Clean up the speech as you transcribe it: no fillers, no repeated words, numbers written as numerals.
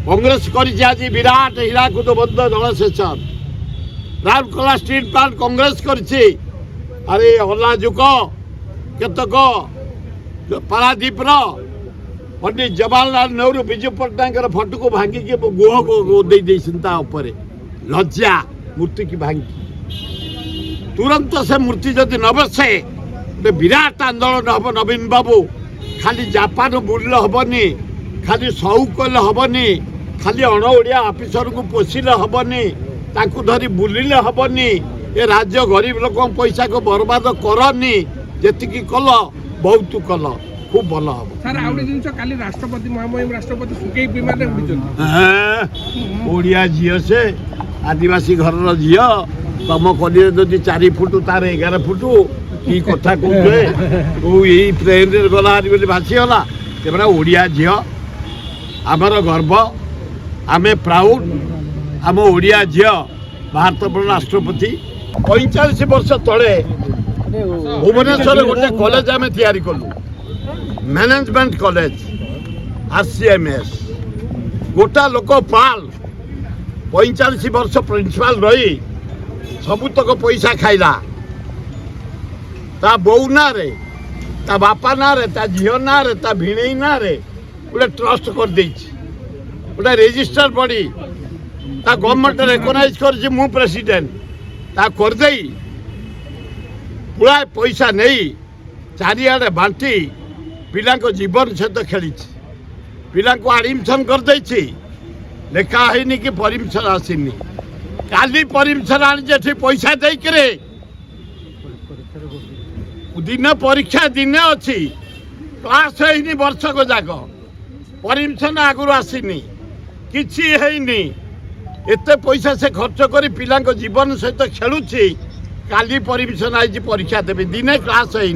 कांग्रेस कर विराट हीराकुद बंद जल सेचन राउरकेला स्टील प्लांट कांग्रेस करछि। अरे अलाजुक केतक पारादीप पंडित जवाहरलाल नेहरू विजु पट्टनायक फटो को भांगिकी गुह को दे लज्जा मूर्ति की भांगी तुरंत से मूर्ति जदि न बसे गोटे विराट आंदोलन हम। नवीन बाबू खाली जापान बुलिले हेनी, खाली सौ कले हेनी, खाली अण ओडिया ऑफिसर को पोषिले हेनी, ताकू धरी बुलिले हेनी। ए राज्य गरीब लोक पैसा को बर्बाद करनी, जी कल बहुत कल खूब भल हम। सर आउटे जिनस काली राष्ट्रपति महामहिम राष्ट्रपति सुकेई विमान ओडिया झील से आदिवासी घर झी तुम कलिए जदि 4 फुट तार 11 फुट कि कथा कहे ट्रेन गला बोली भासीगला से ओडिया झी आमर गर्व आमे प्राउड आम ओडिया झी भारत राष्ट्रपति 45 वर्ष तले भुवनेश्वर गोटे कॉलेज आम तैयारी कलु मैनेजमेंट कॉलेज RCMS गोटा लोक पाल 45 वर्ष प्रिंसिपाल रही सबुतक पैसा खाइला ता बोऊ ना रे ता बापा ना रे ता झील ना रे ता भिणई ना रे गोटे ट्रस्ट कर देछि गोटे रेजिस्टर बॉडी ता गवर्नमेंट रिकॉग्नाइज कर मु प्रेसिडेंट ता कर देई पुरा पैसा नहीं चारिआडे बांटी पिला जीवन सहित खेली पिला एडमिशन कर देछि लेखा है कि परमिशन आसीनी काली परमिशन आनी पैसा देकरे दिन परीक्षा दिन अच्छी क्लास है वर्ष को जाक परमिशन आगुरी आसीनी किसी है एत पैसा से खर्च कर पिला जीवन सहित खेलुची काली परमिशन आई परीक्षा देवे दिने क्लास है।